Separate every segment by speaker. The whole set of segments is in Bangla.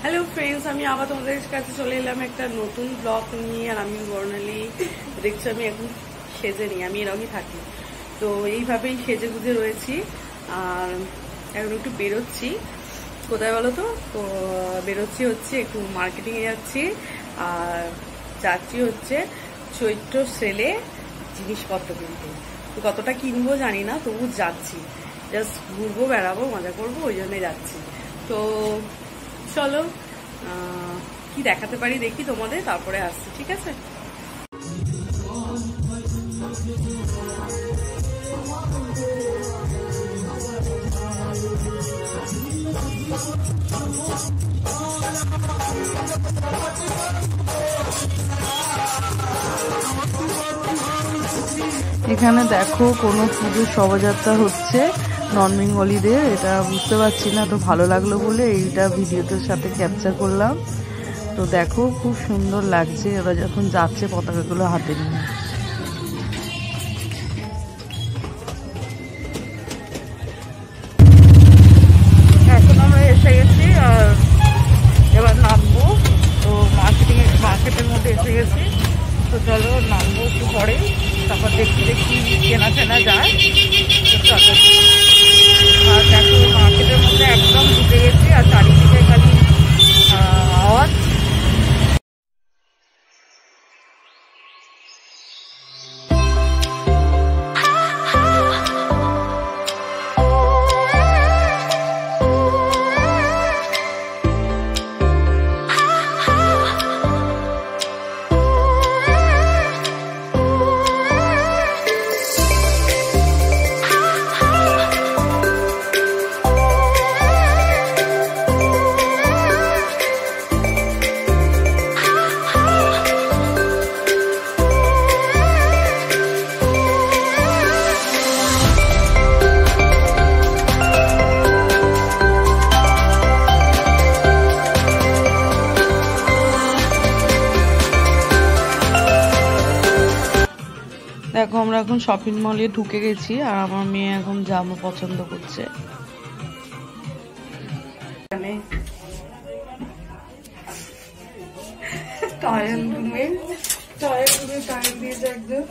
Speaker 1: হ্যালো ফ্রেন্ডস, আমি আবার তোমাদের কাছে চলে এলাম একটা নতুন ব্লগ নিয়ে। আর আমি বর্ণালী দেখছি আমি এখন সেজে নিই, আমি এরকমই থাকি। তো এইভাবেই সেজে গুজে রয়েছি। আর এখন একটু বেরোচ্ছি, কোথায় বলো তো? তো বেরোচ্ছি হচ্ছে একটু মার্কেটিংয়ে যাচ্ছি, আর যাচ্ছি হচ্ছে চৈত্র সেলে জিনিসপত্র কিনতে। তো কতটা কিনবো জানি না, তবু যাচ্ছি, জাস্ট ঘুরবো, বেড়াবো, মজা করবো, ওই জন্যই যাচ্ছি। তো চলো কি দেখাতে পারি দেখি তোমাদের, তারপরে আসছি, ঠিক আছে?
Speaker 2: এখানে দেখো কোনো পুজোর শোভাযাত্রা হচ্ছে নন বেঙ্গলিদের, এটা বুঝতে পারছি না, তো ভালো লাগলো বলে এইটা ভিডিওটার সাথে ক্যাপচার করলাম। তো দেখো খুব সুন্দর লাগছে ওরা যখন যাচ্ছে পতাকাগুলো হাতে নিয়ে।
Speaker 1: এখন আমরা এসে গেছি আর এবার নামবো। তো মার্কেটের মধ্যে এসে গেছি। তো চলো নামবো একটু পরে, তারপর দেখতে দেখি কেনা চেনা যায়। আর দেখো মার্কেটের মধ্যে একদম ঢুকে গেছি, আর চারিদিকে খালি আওয়াজ।
Speaker 2: দেখো আমরা এখন শপিং মলে ঢুকে গেছি, আর আমার মেয়ে এখন জামা পছন্দ করছে।
Speaker 1: টায়াল দিয়েছে একদম।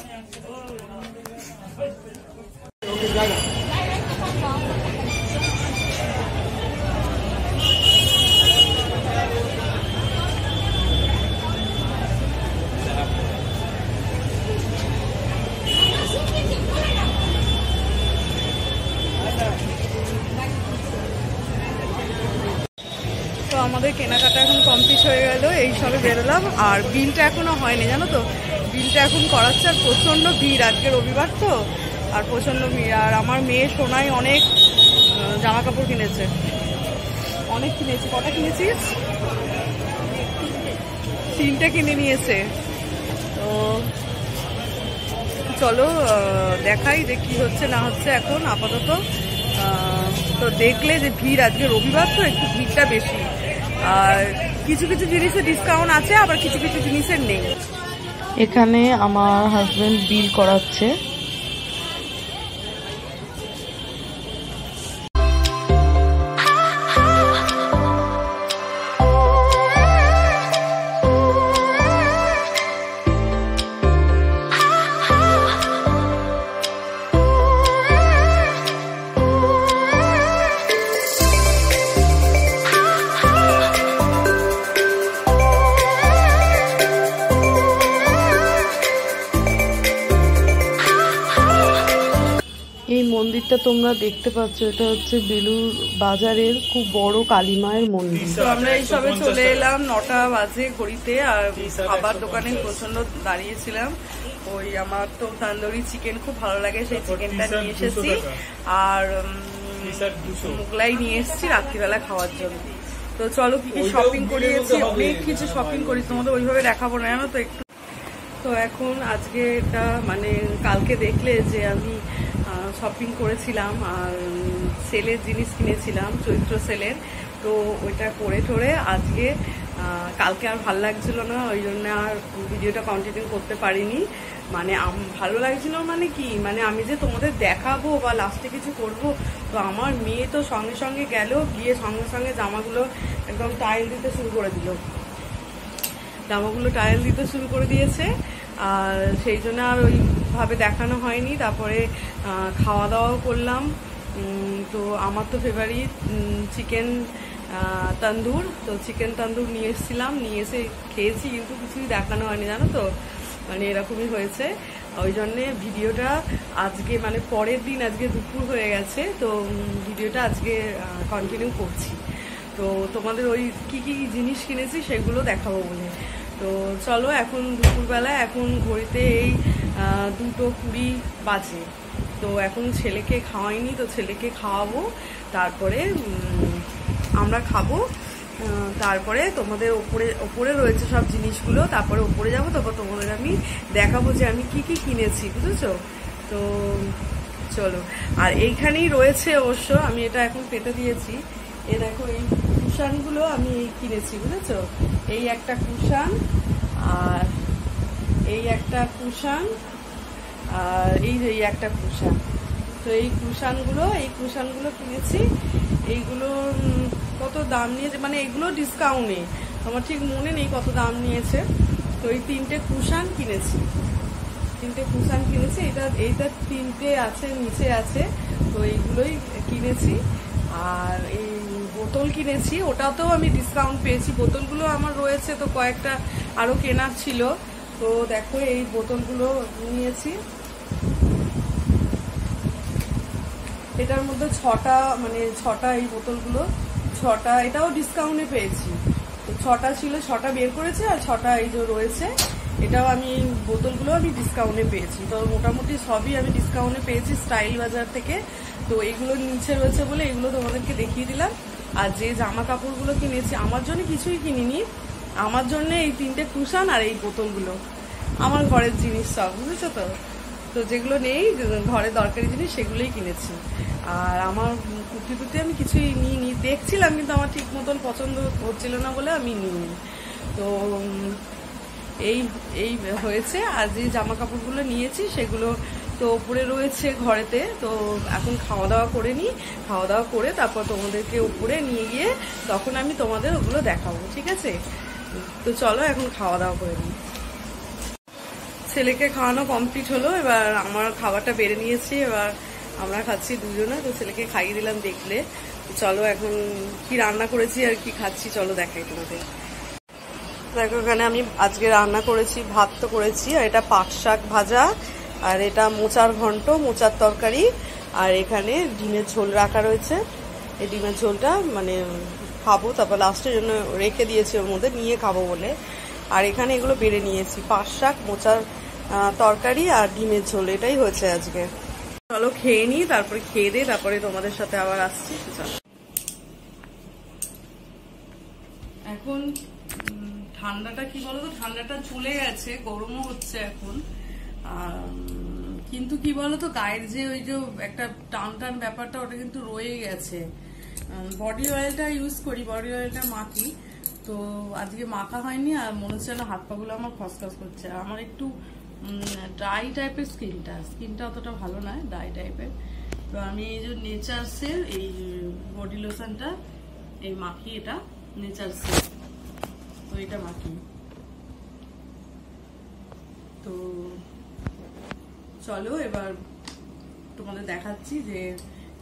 Speaker 1: তো আমাদের কেনাকাটা এখন কমপ্লিট হয়ে গেল, এই সবে বেরোলাম। আর বিলটা এখনো হয়নি, জানো তো, বিলটা এখন করাচ্ছে। আর প্রচণ্ড ভিড়, আজকে রবিবার তো, আর প্রচণ্ড ভিড়। আর আমার মেয়ে সোনাই অনেক জামা কাপড় কিনেছে, অনেক কিনেছে। কটা কিনেছিস? 3টে কিনে নিয়েছে। তো চলো দেখাই যে কি হচ্ছে না হচ্ছে এখন আপাতত। তো দেখলে যে ভিড়, আজকে রবিবার তো একটু ভিড়টা বেশি। আর কিছু কিছু জিনিসের ডিসকাউন্ট আছে, আবার কিছু কিছু জিনিসের নেই।
Speaker 2: এখানে আমার হাজবেন্ড বিল করাচ্ছে। এই মন্দিরটা তোমরা দেখতে পাচ্ছ, এটা হচ্ছে বেলুর বাজারের খুব বড় কালী মায়ের মন্দির।
Speaker 1: তো আমরা এই সবে চলে এলাম, 9টা বাজে ঘড়িতে। আর খাবার দোকানে প্রচন্ড দাঁড়িয়েছিলাম। ওই আমার তো তান্দুরি চিকেন খুব ভালো লাগে, সেই চিকেনটা নিয়ে এসেছি। আর মোগলাই নিয়ে এসেছি রাত্রিবেলা খাওয়ার জন্য। তো চলো কি কি শপিং করিয়েছি, অনেক কিছু শপিং করি, তোমাদের ওইভাবে দেখাবো না, জানো তো একটু। তো এখন আজকে এটা মানে কালকে দেখলে যে আমি শপিং করেছিলাম আর সেলের জিনিস কিনেছিলাম, চৈত্র সেলের। তো ওইটা করে টোরে আজকে কালকে আর ভালো লাগছিল না, ওই জন্য আর ভিডিওটা কন্টিনিউ করতে পারিনি। মানে ভালো লাগছিল মানে কি, মানে আমি যে তোমাদের দেখাবো বা লাস্টে কিছু করব, তো আমার মেয়ে তো সঙ্গে সঙ্গে গেল, গিয়ে সঙ্গে সঙ্গে জামাগুলো একদম টাইল দিতে শুরু করে দিল, জামাগুলো টাইল দিতে শুরু করে দিয়েছে। আর সেই জন্য আর ওইভাবে দেখানো হয়নি। তারপরে খাওয়া দাওয়াও করলাম। তো আমার তো ফেভারিট চিকেন তন্দুর, তো চিকেন তন্দুর নিয়ে এসেছিলাম, নিয়ে এসে খেয়েছি, কিন্তু কিছুই দেখানো হয়নি জানো তো, মানে এরকমই হয়েছে। ওই জন্যে ভিডিওটা আজকে মানে পরের দিন, আজকে দুপুর হয়ে গেছে, তো ভিডিওটা আজকে কন্টিনিউ করছি। তো তোমাদের ওই কি কি জিনিস কিনেছি সেগুলো দেখাবো বলে। তো চলো, এখন দুপুরবেলা, এখন ঘড়িতে এই 2:20 বাজে। তো এখন ছেলেকে খাওয়াইনি, তো ছেলেকে খাওয়াবো, তারপরে আমরা খাবো, তারপরে তোমাদের ওপরে রয়েছে সব জিনিসগুলো, তারপরে ওপরে যাবো, তারপর তোমাদের আমি দেখাবো যে আমি কি কি কিনেছি, বুঝেছো? তো চলো। আর এইখানেই রয়েছে অবশ্য, আমি এটা এখন পেতে দিয়েছি, এ দেখো এই কুশানগুলো আমি এই কিনেছি, বুঝেছো? এই একটা কুশান, আর এই একটা কুশান, আর এই একটা কুশান। তো এই কুশানগুলো কিনেছি। এইগুলো কত দাম নিয়েছে, মানে এগুলো ডিসকাউন্টে, আমার ঠিক মনে নেই কত দাম নিয়েছে। তো এই 3টে কুশান কিনেছি, এইটা 3টে আছে, নিচে আছে, তো এইগুলোই কিনেছি। আর এই বোতল কিনেছি, ওটাতেও আমি ডিসকাউন্ট পেয়েছি। বোতলগুলো আমার রয়েছে, তো কয়েকটা আরো কেনার ছিল। তো দেখো এই বোতলগুলো নিয়েছি, এটার মধ্যে 6টা এই বোতলগুলো 6টা, এটাও ডিসকাউন্টে পেয়েছি। তো 6টা ছিল, 6টা বের করেছে, আর 6টা এই যে রয়েছে, এটাও আমি বোতলগুলো আমি ডিসকাউন্টে পেয়েছি। তো মোটামুটি সবই আমি ডিসকাউন্টে পেয়েছি স্টাইল বাজার থেকে। তো এগুলো নিচে রয়েছে বলে এগুলো তোমাদেরকে দেখিয়ে দিলাম। আর যে জামা কাপড়গুলো কিনেছি, আমার জন্য কিছুই কিনিনি, আমার জন্য এই 3টে কুশান আর এই বোতলগুলো, আমার ঘরের জিনিস সব, বুঝেছো তো? তো যেগুলো নেই ঘরে দরকারি জিনিস সেগুলোই কিনেছি। আর আমার কুর্তি আমি কিছুই নিইনি, দেখছিলাম কিন্তু আমার ঠিক মতন পছন্দ হচ্ছিল না বলে আমি নিইনি। তো এই হয়েছে। আর যে জামা কাপড়গুলো নিয়েছি সেগুলো তো উপরে রয়েছে ঘরেতে। তো এখন খাওয়া দাওয়া করে নিই, খাওয়া দাওয়া করে তারপর তোমাদেরকে উপরে নিয়ে গিয়ে তখন আমি তোমাদের ওগুলো দেখাবো, ঠিক আছে? তো চলো এখন খাওয়া দাওয়া করে নিই। ছেলেকে খাওয়ানো কমপ্লিট হলো, এবার আমার খাবারটা বেড়ে নিয়েছি, এবার আমরা খাচ্ছি দুজনে। তো ছেলেকে খাইয়ে দিলাম দেখলে। চলো এখন কি রান্না করেছি আর কি খাচ্ছি চলো দেখাই তোমাদের। দেখো এখানে আমি আজকে রান্না করেছি, ভাত তো করেছি, আর এটা পাট শাক ভাজা, আর এটা মোচার ঘন্ট, মোচার তরকারি, আর এখানে ডিমের ঝোল রাখা রয়েছে। এই ডিমের ঝোলটা মানে খাবো, তারপর লাস্টের জন্য রেখে দিয়েছি ওর মধ্যে, নিয়ে খাবো বলে। আর এখানে এগুলো বেড়ে নিয়েছি, পাট শাক, মোচার তরকারি আর ডিমের ঝোল, এটাই হয়েছে আজকে। চলো খেয়ে নিই, তারপরে খেয়ে দিই, তারপরে তোমাদের সাথে আবার আসছি। এখন ঠান্ডাটা কি বলতো, ঠান্ডাটা চলে গেছে, গরমও হচ্ছে এখন। কিন্তু কি বলতো, গায়ের যে ওই যে একটা টান টান ব্যাপারটা, ওটা কিন্তু রয়ে গেছে। বডি অয়েলটা ইউজ করি, বডি অয়েলটা মাখি, তো আজকে মাখা হয়নি। আর মনে হচ্ছে না হাত পাগুলো আমার খসখস করছে। আমার একটু ড্রাই টাইপের স্কিনটা অতটা ভালো নয়, ড্রাই টাইপের। তো আমি এই যে নেচারসের এই বডি লোশনটা এই মাখি, এটা নেচারসের, তো এটা মাখি। তো চলো এবার তোমাদের দেখাচ্ছি যে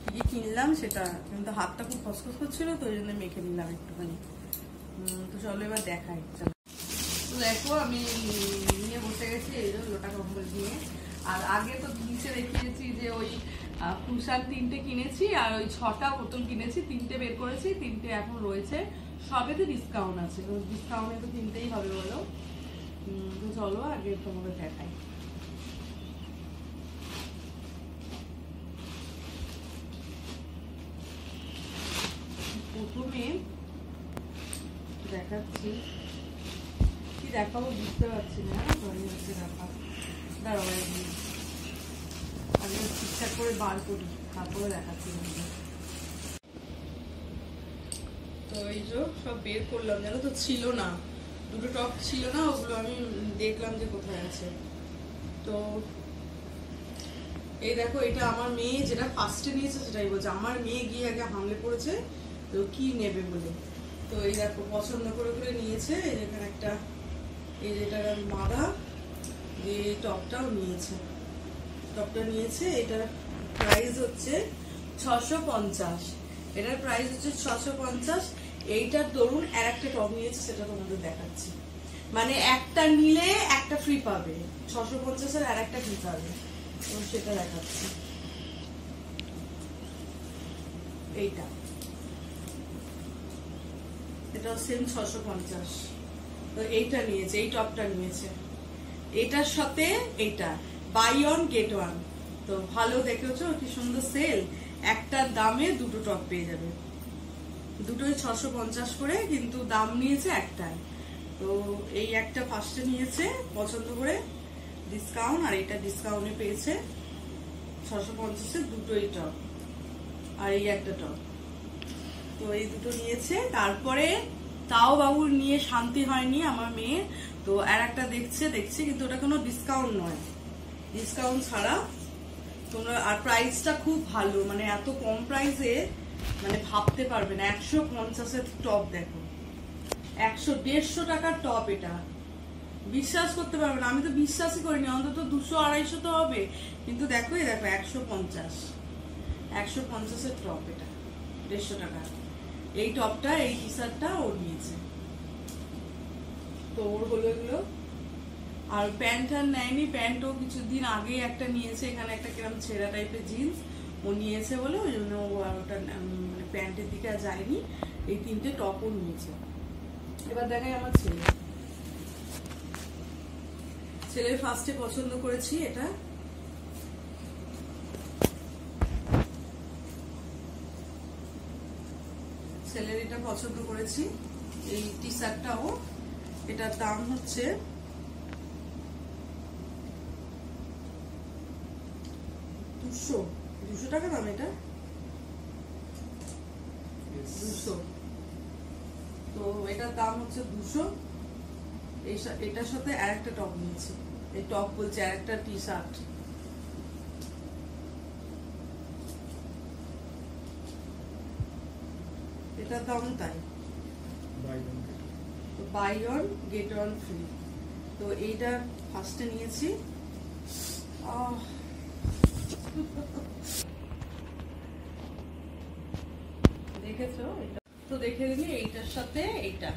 Speaker 1: কি কি কিনলাম সেটা। কিন্তু হাতটা খুব খসখস করছিল, তো ওই জন্য মেখে নিলাম একটুখানি। তো চলো এবার দেখাই। চলো তো দেখো আমি নিয়ে বসে গেছি এই জন্য লোটা কম্বল দিয়ে। আর আগে তো নিচে দেখিয়েছি যে ওই কুশান 3টে কিনেছি, আর ওই 6টা বোতল কিনেছি, 3টে বের করেছি, 3টে এখন রয়েছে, সবেতে ডিসকাউন্ট আছে। তো ডিসকাউন্টে তো কিনতেই হবে বলো। তো চলো আগে তোমাদের দেখাই। প্রথমে দেখাচ্ছি, কি দেখাবো বুঝতে পারছি না, দাঁড়াও আগে ঠিকঠাক করে বার করি, তারপরে দেখাচ্ছি। তো এই যে সব বের করলাম, জানো তো ছিল না, দুটো টপ ছিল না, ওগুলো আমি দেখলাম যে কোথায় আছে। তো এই দেখো, এটা আমার মেয়ে যেটা ফার্স্টে নিয়েছে সেটাই বলছে, আমার মেয়ে গিয়ে আগে হামলে পড়েছে তো কি নেবে বলে। তো এই দেখো পছন্দ করে করে নিয়েছে। এখানে একটা, এই যেটা মাদা, যে টপটাও নিয়েছে, টপটা নিয়েছে। এটার প্রাইস হচ্ছে 650, এটার প্রাইস হচ্ছে 650। এইটার ধরুন আর একটা টপ নিয়েছে, সেটা তোমাদের দেখাচ্ছি। মানে একটা নিলে একটা ফ্রি পাবে, 650 আর একটা ফ্রি পাবে, তো সেটা দেখাচ্ছি। এইটা, এটা সেম 650। তো এইটা নিয়েছে, এই টপটা নিয়েছে, এটার সাথে এইটা বাই অন গেট ওয়ান। তো ভালো দেখেছো কি সুন্দর সেল, একটার দামে দুটো টপ পেয়ে যাবে। দুটোই 650 করে, কিন্তু দাম নিয়েছে একটাই। তো এই একটা ফার্স্টে নিয়েছে পছন্দ করে ডিসকাউন্ট, আর এটা ডিসকাউন্টে পেয়েছে 650-এ দুটোই টপ, আর এই একটা টপ। তো এই দুটো নিয়েছে। তারপরে তাও বাবুর নিয়ে শান্তি হয়নি আমার মেয়ে, তো আর একটা দেখছে, কিন্তু ওটা কোনো ডিসকাউন্ট নয়, ডিসকাউন্ট ছাড়া তোমরা। আর প্রাইসটা খুব ভালো, মানে এত কম প্রাইসে মানে ভাবতে পারবে না। 150-এর টপ দেখো, 100-150 টাকার টপ, এটা বিশ্বাস করতে পারবে না। আমি তো বিশ্বাসই করিনি, অন্তত 200-250 তো হবে, কিন্তু দেখো এই দেখো 150-150-এর টপ, এটা 150 টাকা। এই টপটা, এই টি শার্টটা ও নিয়েছে, তো ওর হলো এগুলো। আর প্যান্ট আর নেয়নি, প্যান্টও কিছুদিন আগে একটা নিয়েছে, এখানে একটা কিরম ছেঁড়া টাইপের জিন্স ও নিয়েছে বলে ওই জন্য ও আর ওটা মানে প্যান্টের দিকে আর যায়নি। এই তিনটে টপও নিয়েছে। এবার দেখাই আমার ছেলের ফার্স্টে পছন্দ করেছি এটা, ছেলের এটা পছন্দ করেছি, এই টি শার্টটাও। এটার দাম হচ্ছে 200 টাকা দাম, এটা 200। তো এটার দাম হচ্ছে 200। এটার সাথে আর একটা টপ নিয়েছি, এই টপ বলছে আর একটা টি শার্ট। এটার দাম তাই, buy one get one free. তো এইটা ফার্স্টে নিয়েছি। দেখেছো, তো দেখে নিলি এইটার সাথে এইটা,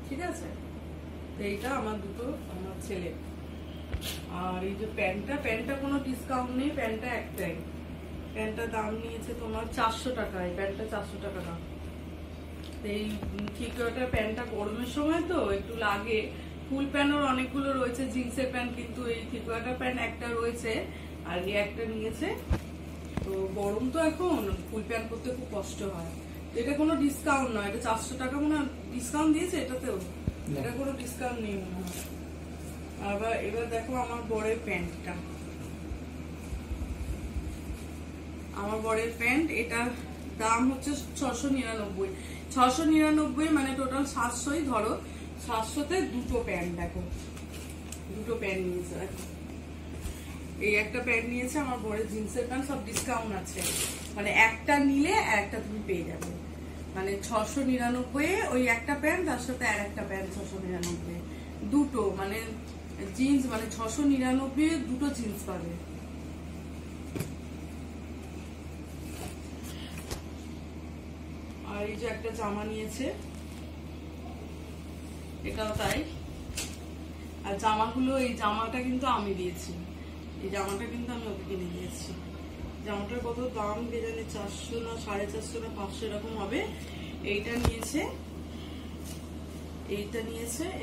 Speaker 1: ঠিক আছে। তো এইটা আমার দুটো, আমার ছেলে। আর এই যে প্যান্টটা কোনো ডিসকাউন্ট নেই, প্যান্টটা একটাই। প্যান্টটার দাম নিয়েছে তোমার 400 টাকা, এই প্যান্টটা 400 টাকা দাম। এই থিকোয়াটার প্যান্টটা গরমের সময় তো একটু লাগে। ফুল প্যান্টও অনেকগুলো রয়েছে, জিন্সের প্যান্ট, কিন্তু এই থিকোয়াটার প্যান্ট একটা রয়েছে, আর এই একটা নিয়েছে। তো গরম তো এখন, ফুল প্যান্ট পরতে খুব কষ্ট হয়। এটা কোনো ডিসকাউন্ট নয়, এটা 400 টাকা মনে হয় ডিসকাউন্ট দিয়েছে এটাতেও, এটা কোনো ডিসকাউন্ট নেই মনে হয়। এবার দেখো আমার বরের প্যান্টটা, আমার বরের প্যান্ট, এটার দাম হচ্ছে 699। 699 মানে টোটাল 700ই ধরো, 700-তে দুটো প্যান্ট। দেখো দুটো প্যান্ট নিয়েছে, দেখো এই একটা প্যান্ট নিয়েছে আমার বরের, জিন্সের প্যান্ট, সব ডিসকাউন্ট আছে, মানে একটা নিলে একটা তুমি পেয়ে যাবে। মানে 699 ওই একটা প্যান্ট, তার সাথে আর একটা প্যান্ট 699, দুটো মানে জিন্স, মানে 699 দুটো জিন্স পাবে। আর এই যে একটা জামা নিয়েছে, এটাও তাই। আর জামাগুলো, এই জামাটা কিন্তু আমি দিয়েছি, এই জামাটা কিন্তু আমি ওকে কিনে দিয়েছি। জামাটার কত দাম কে জানি, 400 না 450 না 500 এরকম হবে। এইটা নিয়েছে,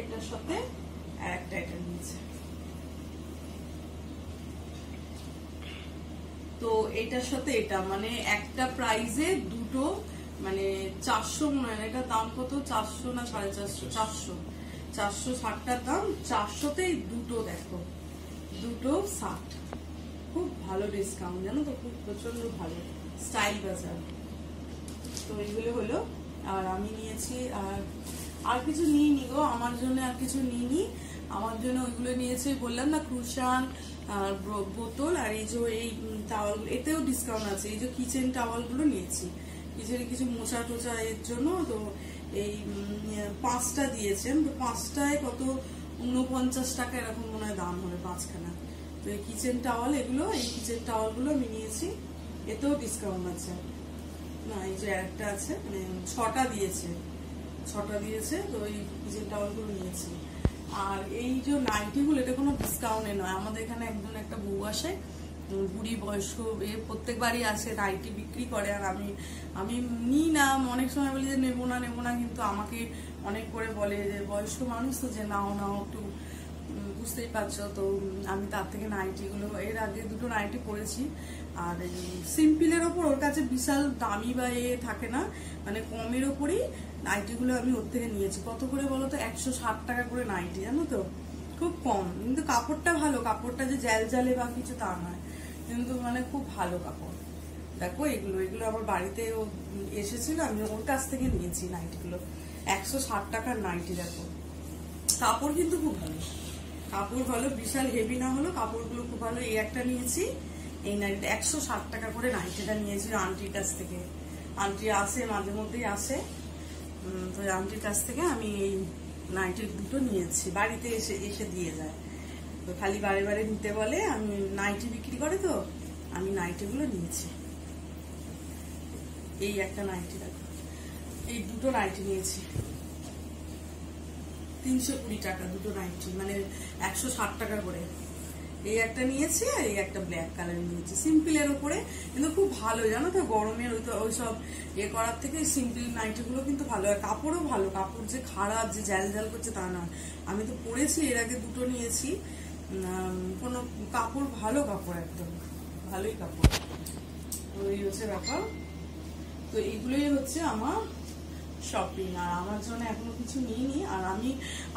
Speaker 1: এটার সাথে আর একটা এটা নিয়েছে। তো এইটার সাথে এটা, মানে একটা প্রাইজে দুটো, মানে 400 মনে হয়, এটা দাম কত, 400 না 450, 460টার দাম, 400তেই দুটো। দেখো দুটো 60, খুব ভালো ডিসকাউন্ট, জানো তো, খুব প্রচন্ড ভালো। স্টাইল বাজার, তো এইগুলো হলো। আর আমি নিয়েছি আর কিছু নিইনি গো, আমার জন্য আর কিছু নিইনি। আমার জন্য ওইগুলো নিয়েছি, বললাম না, ক্রুশান আর বোতল, আর এই যে এই টাওয়াল, এতেও ডিসকাউন্ট আছে। এই যে কিচেন টাওয়ালগুলো নিয়েছি, কিচেনে কিছু মোচা টোচা এর জন্য। তো এই 5টা দিয়েছেন, তো 5টায় কত 49 টাকা এরকম মনে হয় দাম হবে 5খানা। তো এই কিচেন টাওয়াল, এই কিচেন টাওয়ালগুলো আমি নিয়েছি, এতেও ডিসকাউন্ট আছে। না, এই যে একটা আছে, মানে 6টা দিয়েছে। তো এই কিচেন টাওয়ালগুলো নিয়েছি। আর এই যে নাইটিগুলো, এটা কোনো ডিসকাউন্টে নয়। আমাদের এখানে একটা বউ আসে, বুড়ি বয়স্ক, প্রত্যেকবারই আসে, নাইটি বিক্রি করে। আর আমি নিই না, অনেক সময় বলি যে নেবো না, কিন্তু আমাকে অনেক করে বলে যে বয়স্ক মানুষ তো, যে নাও একটু, বুঝতেই পারছো। তো আমি তার থেকে নাইটিগুলো, এর আগে 2টো নাইটি পরেছি। আর এই সিম্পলের ওপর ওর কাছে বিশাল দামি বা থাকে না, মানে কমের ওপরেই নাইটিগুলো আমি ওর থেকে নিয়েছি। কত করে বলো তো? 160 টাকা করে নাইটি, জানো তো, খুব কম। কিন্তু কাপড়টা ভালো, কাপড়টা যে জালে বা কিছু তা নয়, কিন্তু মানে খুব ভালো কাপড়। দেখো এগুলো আমার বাড়িতে এসেছিল, আমি ওর কাছ থেকে নিয়েছি নাইটিগুলো। 160 টাকার নাইটি। দেখো কাপড় কিন্তু খুব ভালো, কাপড় ভালো, বিশাল হেভি না হলো, কাপড়গুলো খুব ভালো। এই একটা নিয়েছি, এই নাইটিটা 160 টাকা করে নাইটিটা নিয়েছি আন্টির কাছ থেকে। আন্টি আসে, মাঝে মধ্যেই আসে, তো আন্টির কাছ থেকে আমি এই নাইটি 2টো নিয়েছি। বাড়িতে এসে দিয়ে যায়, তো খালি বারে নিতে বলে। আমি নাইটি বিক্রি করে, তো আমি নাইটিগুলো নিয়েছি। এই একটা নাইটি, দেখো এই 2টো নাইটি নিয়েছি, 320 টাকা 2টো নাইটি, মানে 160 টাকা করে। এই একটা নিয়েছি, আর এই একটা ব্ল্যাক কালার নিয়েছি, সিম্পলের উপরে, কিন্তু খুব ভালো, জানো তো, গরমের ওইসব করার থেকে সিম্পল নাইটিগুলো কিন্তু ভালো হয়। কাপড়ও ভালো, কাপড় যে খারাপ, যে জাল করছে তা না। আমি তো পরেছি, এর আগে 2টো নিয়েছি, কোনো কাপড় ভালো, কাপড় একদম ভালোই কাপড়। তো এই হচ্ছে ব্যাপার। তো এইগুলোই হচ্ছে আমার শপিং। আর আমার জন্য এখনো কিছু নিইনি। আর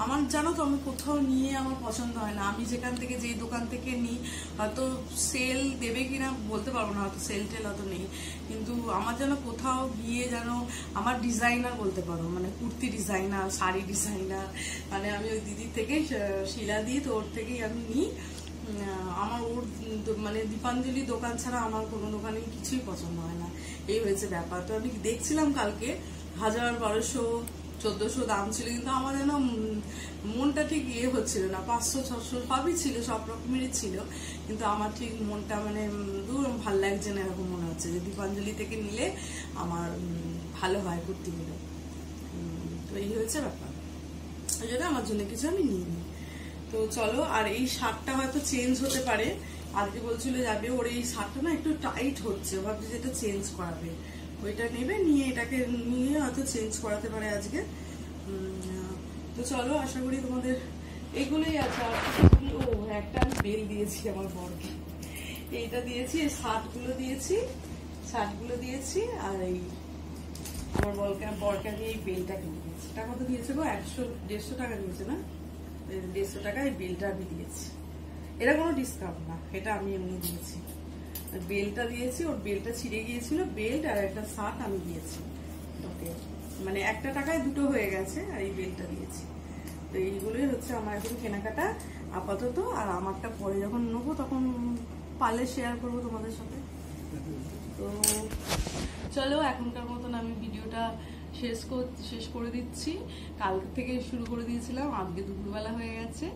Speaker 1: আমার জানো তো, আমি কোথাও নিয়ে আমার পছন্দ হয় না। আমি যেই দোকান থেকে নিই, হয়তো সেল দেবে কিনা বলতে পারবো না, হয়তো সেল টেল হয়তো নেই, কিন্তু আমার যেন কোথাও গিয়ে যেন আমার ডিজাইনার বলতে পারো, মানে কুর্তি ডিজাইনার, শাড়ি ডিজাইনার, মানে আমি ওই দিদির থেকেই, শিলা দিয়ে, তো ওর থেকেই আমি নিই। আমার ওর মানে দীপাঞ্জলি দোকান ছাড়া আমার কোনো দোকানে কিছুই পছন্দ হয় না। এই হয়েছে ব্যাপার। তো আমি দেখছিলাম কালকে 1000, 1200, 1400 দাম ছিল, কিন্তু আমার যেন মনটা ঠিক হচ্ছিল না। 500, 600 সবই ছিল, সব রকমেরই ছিল, কিন্তু আমার ঠিক মনটা মানে দূর ভাল লাগছে না, এরকম মনে হচ্ছে যে দীপাঞ্জলি থেকে নিলে আমার ভালো হয় কুর্তিগুলো। তো এই হয়েছে ব্যাপার, ওই জন্য আমার জন্য কিছু আমি নিইনি। তো চলো, আর এই শার্টটা হয়তো চেঞ্জ হতে পারে। আজকে বলছিল যাবে, ওর এই শার্টটা না একটু টাইট হচ্ছে, ভাবছি যে এটা চেঞ্জ করাবে, ওইটা নেবে, নিয়ে এটাকে নিয়ে হয়তো চেঞ্জ করাতে পারে আজকে। তো চলো, আশা করি তোমাদের এইগুলোই আছে। ও একটা আমি বেল দিয়েছি আমার বরকে, এইটা দিয়েছি, এই শার্টগুলো দিয়েছি, আর এই আমার বরকে আমি এই বেলটা কিনে দিয়েছি। এটা কত দিয়েছে গো? 150 টাকা দিয়েছে না? 150 টাকা এই বেলটা আমি দিয়েছি। এটা কোনো ডিসকাউন্ট না, এটা আমি এমনি দিয়েছি। বেলটা দিয়েছি, ওর বেলটা ছিঁড়ে গিয়েছিল, বেল্ট আর একটা শার্ট আমি দিয়েছি ওকে, মানে 1 টাকায় 2টো হয়ে গেছে, আর এই বেলটা দিয়েছি। তো এইগুলোই হচ্ছে আমার এখন কেনাকাটা আপাতত। আর আমারটা পরে যখন নেবো তখন পারলে শেয়ার করবো তোমাদের সাথে। তো চলো, এখনকার মতন আমি ভিডিওটা শেষ করে দিচ্ছি। কালকে থেকে শুরু করে দিয়েছিলাম, আজকে দুপুরবেলা হয়ে গেছে।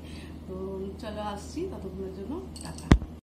Speaker 1: তো চলো, আসছি, ততক্ষণের জন্য টাটা।